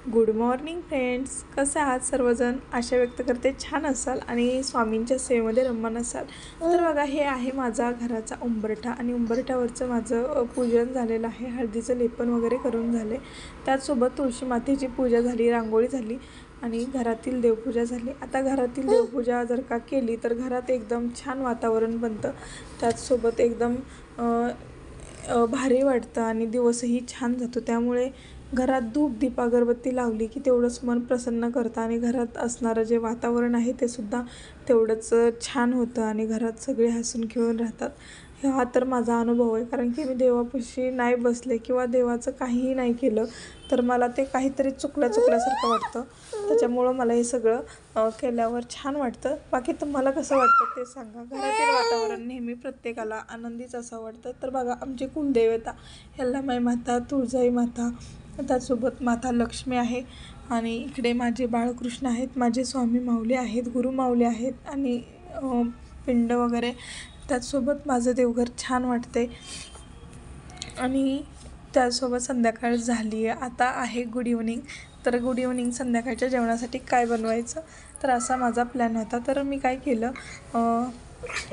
Good morning friends, कसे आहात सर्वजण? आशा व्यक्त करते छान असाल आणि स्वामींच्या सेवेमध्ये रममान असाल. तर बघा, हे आहे माझा घराचा उंबरठा आणि उंबरठ्यावरचं माझं पूजन झालेलं आहे. हळदीचं लेपन वगैरे करून झाले. त्याचसोबत तुळशी मातेची पूजा झाली, रांगोळी झाली आणि घरातील देवपूजा झाली. आता घरातील देवपूजा जर का केली तर घरात एकदम छान वातावरण बनतं. त्याचसोबत एकदम भारी वाटतं आणि दिवसही छान जातो. त्यामुळे घरात धूप दीप अगरबत्ती लावली की तेवढंच मन प्रसन्न करतं आणि घरात असणारं जे वातावरण आहे ते सुद्धा तेवढंच छान होतं आणि घरात सगळे हसून खेळून राहतात. हा तर माझा अनुभव आहे, कारण की मी देवापाशी नाही बसले किंवा देवाचं काहीही नाही केलं तर मला ते काहीतरी चुकल्यासारखं वाटतं. त्याच्यामुळं मला हे सगळं केल्यावर छान वाटतं. बाकी तुम्हाला कसं वाटतं ते सांगा. घरातील वातावरण नेहमी प्रत्येकाला आनंदीच असं वाटतं. तर बघा, आमची कुलदेवता यल्लामाई माता, तुळजाई माता, त्यासोबत माता लक्ष्मी आहे आणि इकडे माझे बाळकृष्ण आहेत, माझे स्वामी माऊली आहेत, गुरु माऊली आहेत आणि पिंड वगैरे. त्याचसोबत माझं देवघर छान वाटते आणि त्यासोबत संध्याकाळ झाली आहे. आता आहे गुड इव्हनिंग. तर गुड इव्हनिंग, संध्याकाळच्या जेवणासाठी काय बनवायचं, तर असा माझा प्लॅन होता. तर मी काय केलं,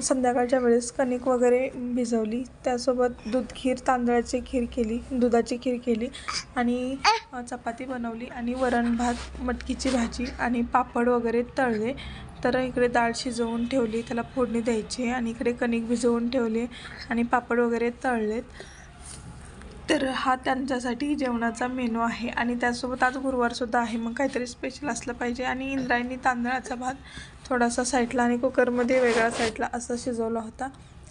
संध्याकाळच्या वेळेस कणिक वगैरे भिजवली, त्यासोबत दूध खीर, तांदळाची खीर केली, दुधाची खीर केली आणि चपाती बनवली आणि वरण भात, मटकीची भाजी आणि पापड वगैरे तळले. तर इकडे डाळ शिजवून ठेवली, त्याला फोडणी द्यायची आणि इकडे कणिक भिजवून ठेवले आणि पापड वगैरे तळलेत. तर हा त्यांच्यासाठी जेवणाचा मेनू आहे आणि त्यासोबत आज गुरुवारसुद्धा आहे, मग काहीतरी स्पेशल असलं पाहिजे. आणि इंद्रायणी तांदळाचा भात थोडासा साईडला आणि कुकरमध्ये वेगळा साईडला असं शिजवला होता.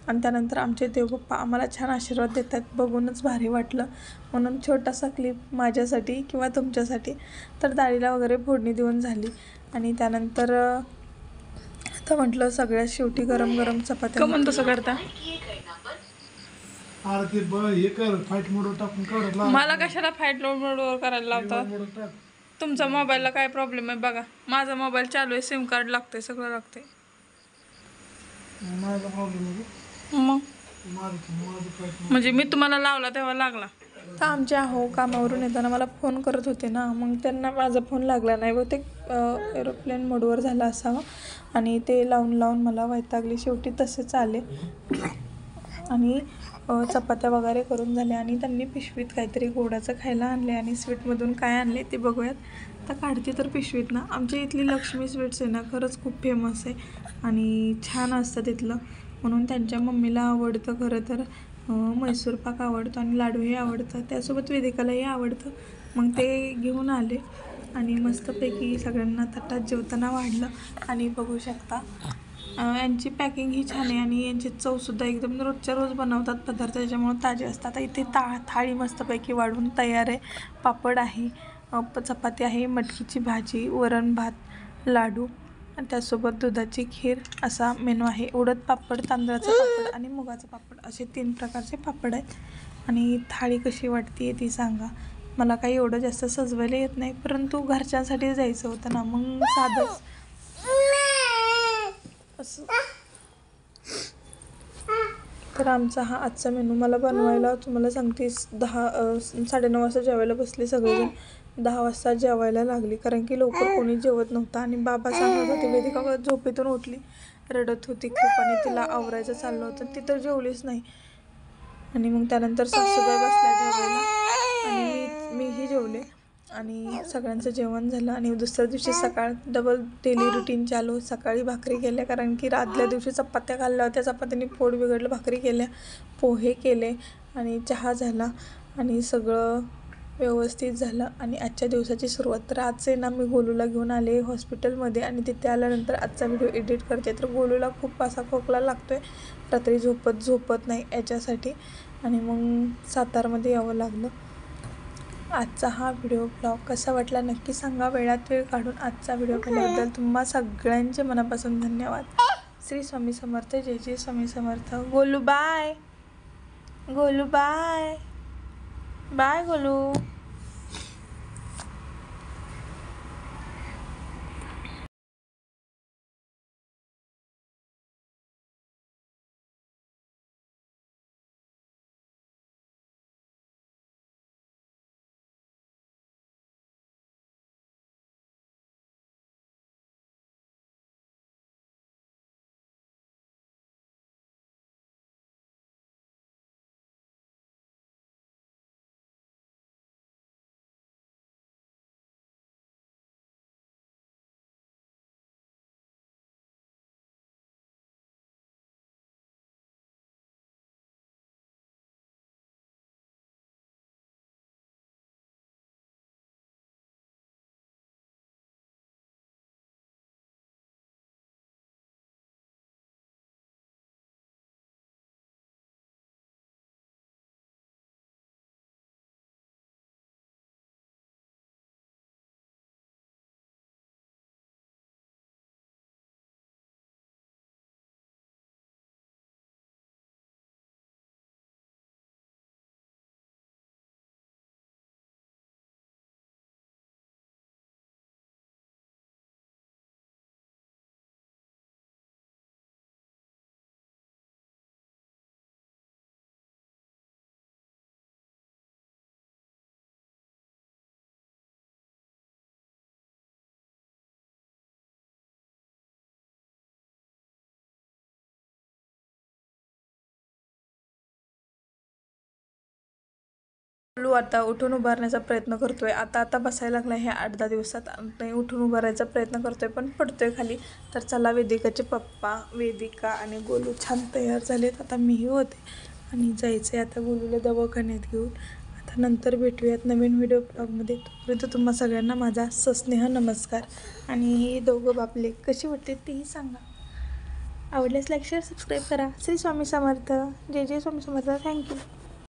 आणि त्यानंतर आमचे देवबाप्पा आम्हाला छान आशीर्वाद देतात, बघूनच भारी वाटलं. म्हणून छोटासा क्लिप माझ्यासाठी किंवा तुमच्यासाठी. तर डाळीला वगैरे फोडणी देऊन झाली आणि त्यानंतर आता म्हटलं सगळ्यात शेवटी गरम गरम चपात्या. का तसं करता? मला कशाला फाईट मोडवर करायला लावतात? तुमचा मोबाईलला काय प्रॉब्लेम आहे बघा. माझा मोबाईल चालू आहे, सिम कार्ड लागतंय, सगळं लागतंय. मग म्हणजे मी तुम्हाला लावला तेव्हा लागला. तर आमचे आहो कामावरून येताना मला फोन करत होते ना, मग त्यांना माझा फोन लागला नाही, व ते एरोप्लेन मोडवर झाला असावा आणि ते लावून मला वैतागली. शेवटी तसेच आले आणि चपात्या वगैरे करून झाल्या आणि त्यांनी पिशवीत काहीतरी गोडाचं खायला आणले आणि स्वीटमधून काय आणले ते बघूयात. तर काढते तर पिशवीत ना, आमच्या इथली लक्ष्मी स्वीट्स आहे ना, खरंच खूप फेमस आहे आणि छान असतं तिथलं. म्हणून त्यांच्या मम्मीला आवडतं खरं तर म्हैसूर पाक आवडतो आणि लाडूही आवडतं, त्यासोबत वेदिकालाही आवडतं. मग ते घेऊन आले आणि मस्तपैकी सगळ्यांना ताटात जेवताना वाढलं. आणि बघू शकता यांची पॅकिंग ही छान आहे आणि यांची चवसुद्धा एकदम रोजच्या रोज बनवतात पदार्थ, त्याच्यामुळे ताजे असतात. इथे थाळी मस्तपैकी वाढून तयार आहे. पापड आहे, चपाती आहे, मटकीची भाजी, वरण भात, लाडू आणि त्यासोबत दुधाची खीर असा मेनू आहे. उडद पापड, तांदळाचा पापड आणि मुगाचा पापड असे 3 प्रकारचे पापड आहेत. आणि थाळी कशी वाटते ती सांगा. मला काही एवढं जास्त सजवायला येत नाही, परंतु घरच्यांसाठी जायचं होतं ना, मग साधंच असं. तर आमचा हा आजचा मेनू मला बनवायला तुम्हाला सांगते 9:30 वाजता जेवायला बसले सगळेजण. 10 वाजता जेवायला लागली, कारण की लवकर कोणी जेवत नव्हतं. आणि बाबा सांगत होते, वेदिका झोपेतून उठली, रडत होती खूप आणि तिला आवरायचं चाललं होतं, ती तर जेवलीच नाही. आणि मग त्यानंतर सासूबाई बसल्या जेवायला आणि मीही जेवले आणि सगळ्यांचं जेवण झालं. आणि दुसऱ्या दिवशी सकाळ डबल डेली रुटीन चालू. सकाळी भाकरी केल्या, कारण की आदल्या दिवशी चपात्या खाल्ल्या होत्या, चपात्यांनी पोट बिघडलं. भाकरी केल्या, पोहे केले आणि चहा झाला आणि सगळं व्यवस्थित झालं. आणि आजच्या दिवसाची सुरुवात तर आज आहे ना, मी गोलूला घेऊन आले हॉस्पिटलमध्ये आणि तिथे आल्यानंतर आजचा व्हिडिओ एडिट करते. तर गोलूला खूप असा खोकला लागतो आहे, रात्री झोपत नाही याच्यासाठी, आणि मग सातारमध्ये यावं लागलं. आजचा हा व्हिडिओ ब्लॉग कसा वाटला नक्की सांगा. वेळात वेळ काढून आजचा व्हिडिओ पाहिल्याबद्दल तुम्हा सगळ्यांचे मनापासून धन्यवाद. श्री स्वामी समर्थ. जय जय Swami Samarth. Golu bye. Golu bye. Bye Golu. Golu आता उठून उभारण्याचा प्रयत्न करतोय. आता बसायला लागला हे 8-10 दिवसात. आणि उठून उभारायचा प्रयत्न करतोय पण पडतोय खाली. तर चला, वेदिकाचे पप्पा, वेदिका आणि गोलू छान तयार झालेत. आता मीही होते आणि जायचं आहे आता गोलूला दवाखान्यात घेऊन. आता नंतर भेटूयात नवीन व्हिडिओ ब्लॉगमध्ये. तोपर्यंत तुम्हा सगळ्यांना माझा सस्नेह नमस्कार. आणि हे दोघं बापले कशी वाटते तेही सांगा. आवडल्यास लाईक, शेअर, सबस्क्राईब करा. श्री स्वामी समर्थ. जय जय स्वामी समर्थ. थँक्यू.